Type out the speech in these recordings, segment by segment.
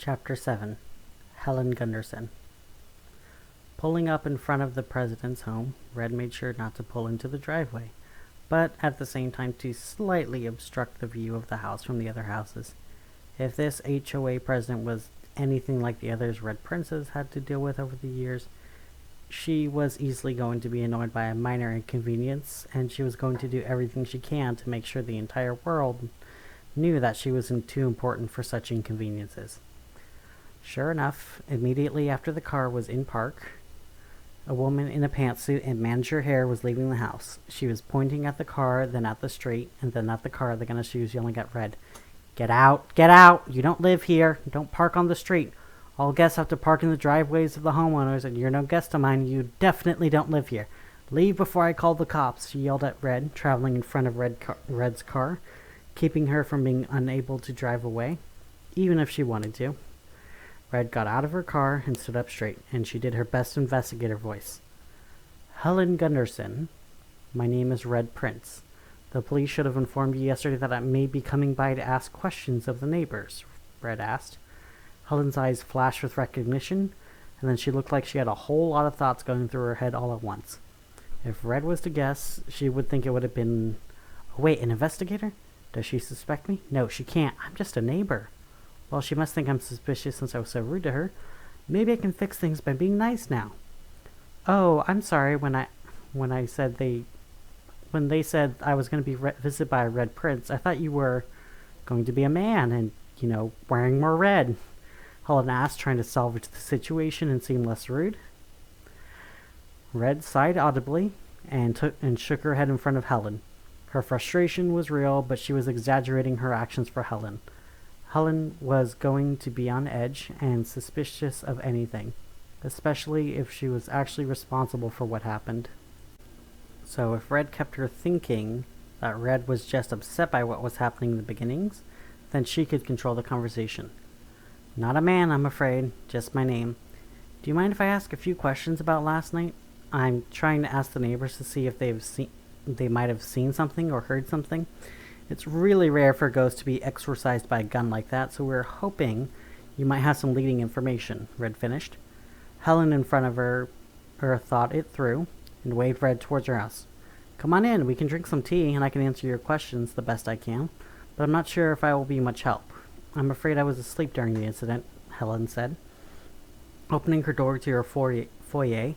Chapter 7. Helen Gunderson. Pulling up in front of the president's home, Red made sure not to pull into the driveway, but at the same time to slightly obstruct the view of the house from the other houses. If this HOA president was anything like the others Red Princess had to deal with over the years, she was easily going to be annoyed by a minor inconvenience, and she was going to do everything she can to make sure the entire world knew that she wasn't too important for such inconveniences. Sure enough, immediately after the car was in park, a woman in a pantsuit and manager hair was leaving the house. She was pointing at the car, then at the street, and then at the car. Again, she was yelling at Red, "Get out! Get out! You don't live here! Don't park on the street! All guests have to park in the driveways of the homeowners, and you're no guest of mine. You definitely don't live here. Leave before I call the cops," she yelled at Red, traveling in front of Red's car, keeping her from being unable to drive away, even if she wanted to. Red got out of her car and stood up straight, and she did her best investigator voice. "Helen Gunderson, my name is Red Prince. The police should have informed you yesterday that I may be coming by to ask questions of the neighbors," Red asked. Helen's eyes flashed with recognition, and then she looked like she had a whole lot of thoughts going through her head all at once. If Red was to guess, she would think it would have been, "Oh, wait, an investigator? Does she suspect me? No, she can't. I'm just a neighbor. Well, she must think I'm suspicious since I was so rude to her. Maybe I can fix things by being nice now. Oh, I'm sorry. When they said I was going to be visited by a Red Prince, I thought you were going to be a man and, wearing more red," Helen asked, trying to salvage the situation and seem less rude. Red sighed audibly and shook her head in front of Helen. Her frustration was real, but she was exaggerating her actions for Helen. Helen was going to be on edge and suspicious of anything, especially if she was actually responsible for what happened. So if Red kept her thinking that Red was just upset by what was happening in the beginnings, then she could control the conversation. "Not a man, I'm afraid. Just my name. Do you mind if I ask a few questions about last night? I'm trying to ask the neighbors to see if they might have seen something or heard something. It's really rare for ghosts to be exorcised by a gun like that, so we're hoping you might have some leading information," Red finished. Helen in front of her thought it through and waved Red towards her house. "Come on in, we can drink some tea and I can answer your questions the best I can, but I'm not sure if I will be much help. I'm afraid I was asleep during the incident," Helen said, opening her door to her foyer.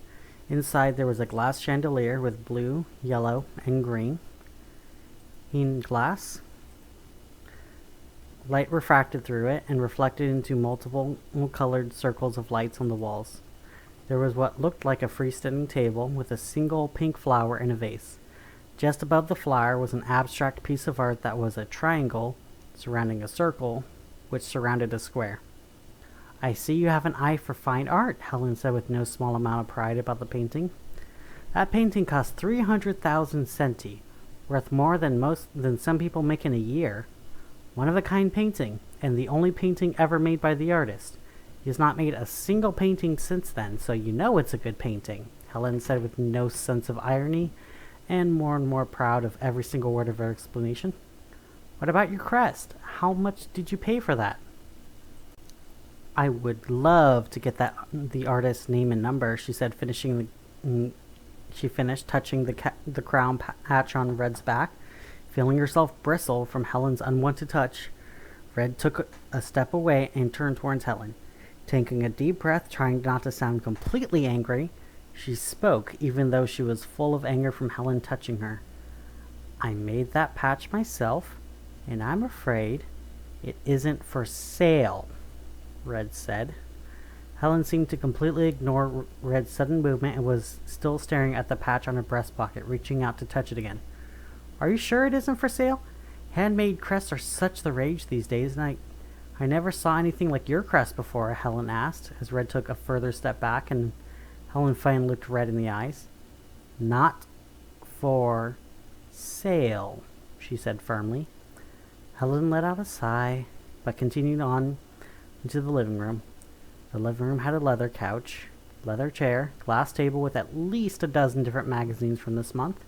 Inside there was a glass chandelier with blue, yellow, and green glass. Light refracted through it and reflected into multiple colored circles of lights on the walls. There was what looked like a freestanding table with a single pink flower in a vase. Just above the flower was an abstract piece of art that was a triangle surrounding a circle, which surrounded a square. "I see you have an eye for fine art," Helen said with no small amount of pride about the painting. "That painting cost 300,000 centi, worth more than some people make in a year. One-of-a-kind painting, and the only painting ever made by the artist. He has not made a single painting since then, so you know it's a good painting," Helen said with no sense of irony, and more proud of every single word of her explanation. "What about your crest? How much did you pay for that?" "I would love to get the artist's name and number," she said, She finished touching the crown patch on Red's back. Feeling herself bristle from Helen's unwanted touch, Red took a step away and turned towards Helen. Taking a deep breath, trying not to sound completely angry, she spoke, even though she was full of anger from Helen touching her. "I made that patch myself, and I'm afraid it isn't for sale," Red said. Helen seemed to completely ignore Red's sudden movement and was still staring at the patch on her breast pocket, reaching out to touch it again. "Are you sure it isn't for sale? Handmade crests are such the rage these days, and I never saw anything like your crest before," Helen asked, as Red took a further step back, and Helen finally looked Red in the eyes. "Not for sale," she said firmly. Helen let out a sigh, but continued on into the living room. The living room had a leather couch, leather chair, glass table with at least a dozen different magazines from this month,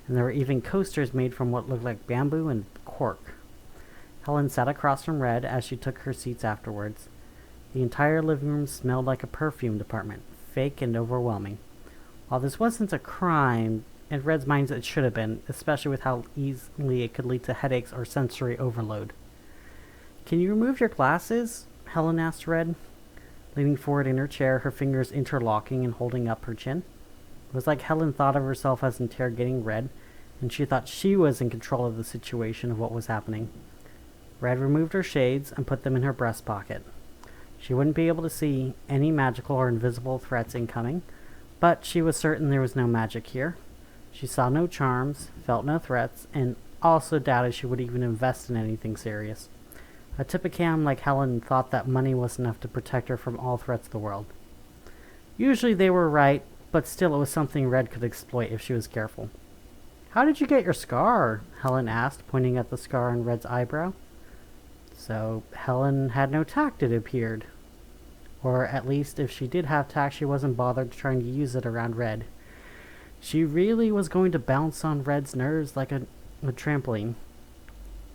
and there were even coasters made from what looked like bamboo and cork. Helen sat across from Red as she took her seats afterwards. The entire living room smelled like a perfume department, fake and overwhelming. While this wasn't a crime, in Red's mind it should have been, especially with how easily it could lead to headaches or sensory overload. "Can you remove your glasses?" Helen asked Red, leaning forward in her chair, her fingers interlocking and holding up her chin. It was like Helen thought of herself as interrogating Red, and she thought she was in control of the situation of what was happening. Red removed her shades and put them in her breast pocket. She wouldn't be able to see any magical or invisible threats incoming, but she was certain there was no magic here. She saw no charms, felt no threats, and also doubted she would even invest in anything serious. A typicam like Helen thought that money was enough to protect her from all threats of the world. Usually they were right, but still it was something Red could exploit if she was careful. "How did you get your scar?" Helen asked, pointing at the scar on Red's eyebrow. So Helen had no tact, it appeared. Or at least if she did have tact, she wasn't bothered trying to use it around Red. She really was going to bounce on Red's nerves like a trampoline.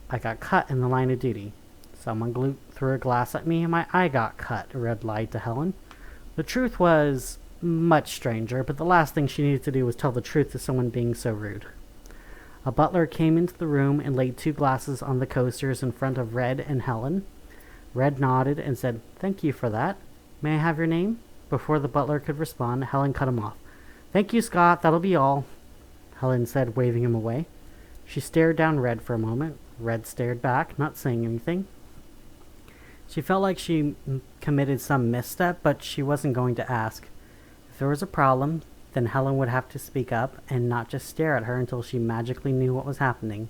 "I got cut in the line of duty. Someone threw a glass at me and my eye got cut," Red lied to Helen. The truth was much stranger, but the last thing she needed to do was tell the truth to someone being so rude. A butler came into the room and laid 2 glasses on the coasters in front of Red and Helen. Red nodded and said, "Thank you for that. May I have your name?" Before the butler could respond, Helen cut him off. "Thank you, Scott. That'll be all," Helen said, waving him away. She stared down Red for a moment. Red stared back, not saying anything. She felt like she committed some misstep, but she wasn't going to ask. If there was a problem, then Helen would have to speak up and not just stare at her until she magically knew what was happening.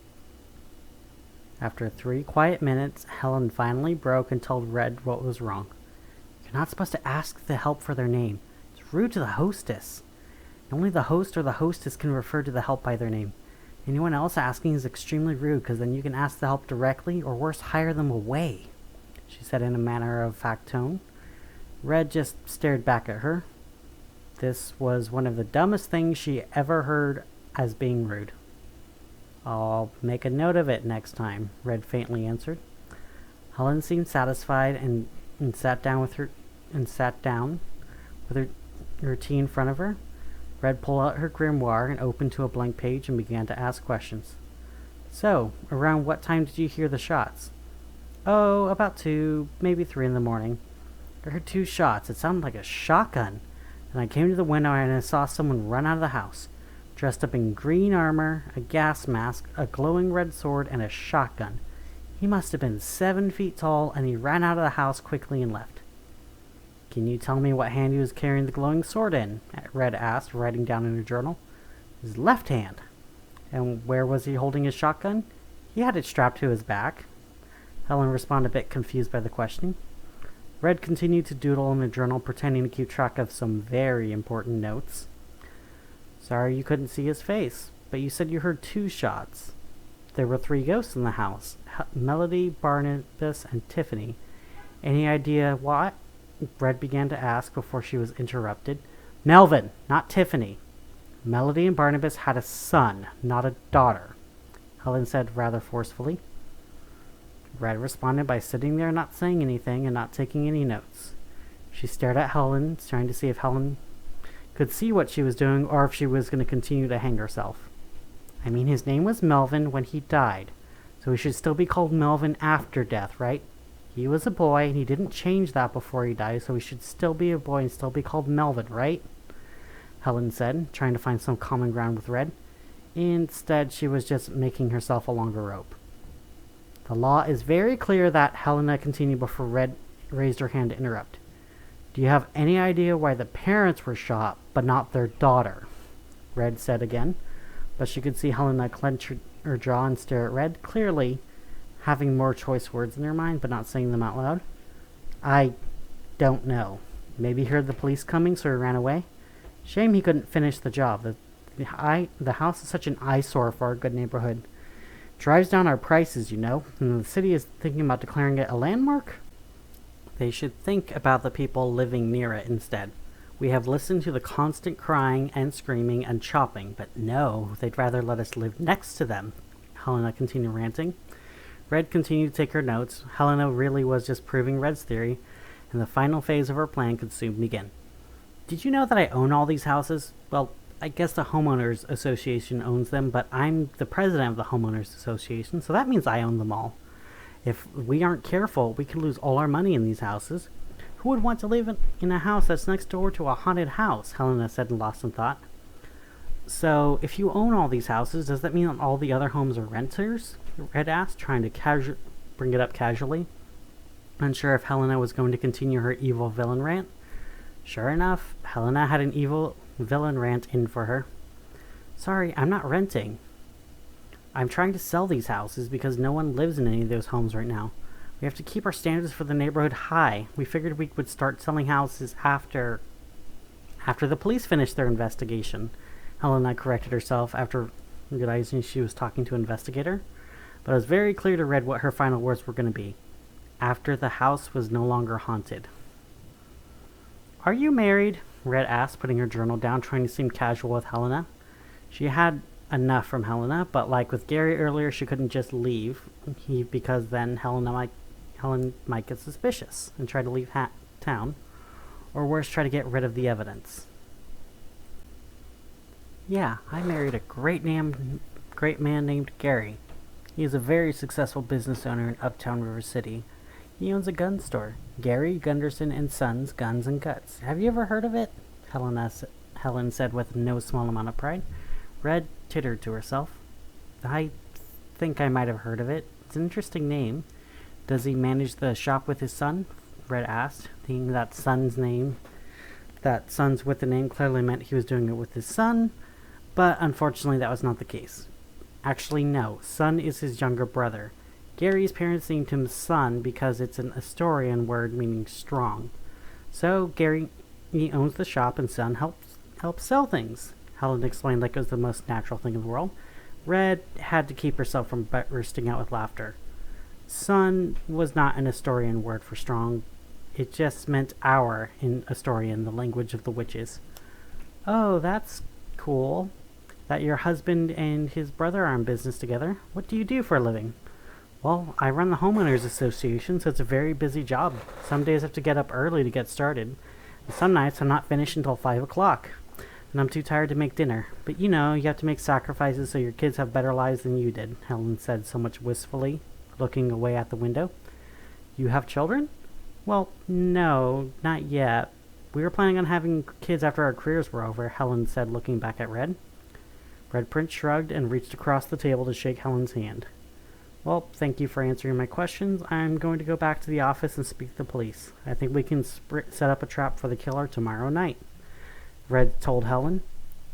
After 3 quiet minutes, Helen finally broke and told Red what was wrong. "You're not supposed to ask the help for their name. It's rude to the hostess. Only the host or the hostess can refer to the help by their name. Anyone else asking is extremely rude, because then you can ask the help directly, or worse, hire them away," she said in a matter-of-fact tone. Red just stared back at her. This was one of the dumbest things she ever heard as being rude. "I'll make a note of it next time," Red faintly answered. Helen seemed satisfied and sat down with her tea in front of her. Red pulled out her grimoire and opened to a blank page and began to ask questions. "So, around what time did you hear the shots?" "Oh, about 2, maybe 3 in the morning. I heard 2 shots. It sounded like a shotgun. And I came to the window and I saw someone run out of the house, dressed up in green armor, a gas mask, a glowing red sword, and a shotgun. He must have been 7 feet tall, and he ran out of the house quickly and left." "Can you tell me what hand he was carrying the glowing sword in?" Red asked, writing down in her journal. "His left hand." "And where was he holding his shotgun?" "He had it strapped to his back." Helen responded a bit confused by the questioning. Red continued to doodle in the journal, pretending to keep track of some very important notes. "Sorry you couldn't see his face, but you said you heard 2 shots. There were 3 ghosts in the house, Melody, Barnabas, and Tiffany. Any idea why?" Red began to ask before she was interrupted. "Melvin, not Tiffany. Melody and Barnabas had a son, not a daughter," Helen said rather forcefully. Red responded by sitting there not saying anything and not taking any notes. She stared at Helen, trying to see if Helen could see what she was doing or if she was going to continue to hang herself. "I mean, his name was Melvin when he died, so he should still be called Melvin after death, right? He was a boy, and he didn't change that before he died, so he should still be a boy and still be called Melvin, right?" Helen said, trying to find some common ground with Red. Instead, she was just making herself a longer rope. "The law is very clear that," Helena continued before Red raised her hand to interrupt. "Do you have any idea why the parents were shot, but not their daughter?" Red said again, but she could see Helena clench her jaw and stare at Red, clearly having more choice words in her mind, but not saying them out loud. "I don't know. Maybe he heard the police coming, so he ran away. Shame he couldn't finish the job. The house is such an eyesore for our good neighborhood. Drives down our prices, you know, and the city is thinking about declaring it a landmark. They should think about the people living near it instead. We have listened to the constant crying and screaming and chopping, but no, they'd rather let us live next to them," Helena continued ranting. Red continued to take her notes. Helena really was just proving Red's theory. and the final phase of her plan could soon begin. Did you know that I own all these houses? Well, I guess the Homeowners Association owns them, but I'm the president of the Homeowners Association, so that means I own them all. If we aren't careful, we could lose all our money in these houses. Who would want to live in a house that's next door to a haunted house? Helena said, lost in thought. So, if you own all these houses, does that mean that all the other homes are renters? Red asked, trying to bring it up casually, unsure if Helena was going to continue her evil villain rant. Sure enough, Helena had an evil villain rant in for her. Sorry, I'm not renting. I'm trying to sell these houses because no one lives in any of those homes right now. We have to keep our standards for the neighborhood high. We figured we would start selling houses after the police finished their investigation. Helena corrected herself after realizing she was talking to an investigator, but it was very clear to Red what her final words were going to be. After the house was no longer haunted. Are you married? Red asked, putting her journal down, trying to seem casual with Helena. She had enough from Helena, but like with Gary earlier, she couldn't just leave, because then Helen might get suspicious and try to leave town, or worse, try to get rid of the evidence. Yeah, I married a great man named Gary. He is a very successful business owner in Uptown River City. He owns a gun store, Gary Gunderson and Sons Guns and Guts. Have you ever heard of it? Helen said with no small amount of pride. Red tittered to herself. I think I might have heard of it. It's an interesting name. Does he manage the shop with his son? Red asked, thinking that Sons with the name clearly meant he was doing it with his son, but unfortunately that was not the case. Actually, no. Son is his younger brother. Gary's parents named him Son because it's an Asturian word meaning strong. So Gary, he owns the shop and Son helps sell things. Helen explained like it was the most natural thing in the world. Red had to keep herself from bursting out with laughter. Son was not an Asturian word for strong. It just meant hour in Asturian, the language of the witches. Oh, that's cool. That your husband and his brother are in business together. What do you do for a living? Well, I run the Homeowners Association, so it's a very busy job. Some days I have to get up early to get started. And some nights I'm not finished until 5 o'clock. And I'm too tired to make dinner. But you have to make sacrifices so your kids have better lives than you did, Helen said somewhat wistfully, looking away at the window. You have children? Well, no, not yet. We were planning on having kids after our careers were over, Helen said, looking back at Red. Red Prince shrugged and reached across the table to shake Helen's hand. Well, thank you for answering my questions. I'm going to go back to the office and speak to the police. I think we can set up a trap for the killer tomorrow night. Red told Helen.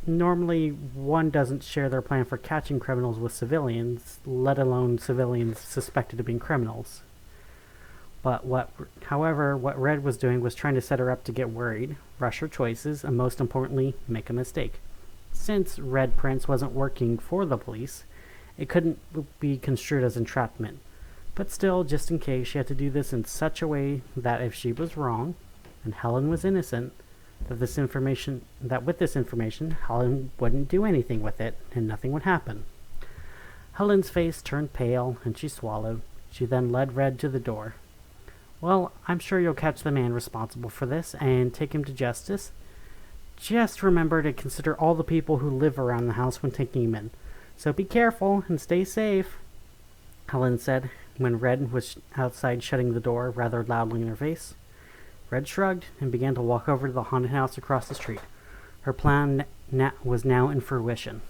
Normally, one doesn't share their plan for catching criminals with civilians, let alone civilians suspected of being criminals. But however, what Red was doing was trying to set her up to get worried, rush her choices, and most importantly, make a mistake. Since Red Prince wasn't working for the police, it couldn't be construed as entrapment. But still, just in case, she had to do this in such a way that if she was wrong, and Helen was innocent, that with this information, Helen wouldn't do anything with it, and nothing would happen. Helen's face turned pale, and she swallowed. She then led Red to the door. Well, I'm sure you'll catch the man responsible for this, and take him to justice. Just remember to consider all the people who live around the house when taking him in. So be careful and stay safe, Helen said, when Red was outside shutting the door rather loudly in her face. Red shrugged and began to walk over to the haunted house across the street. Her plan was now in fruition.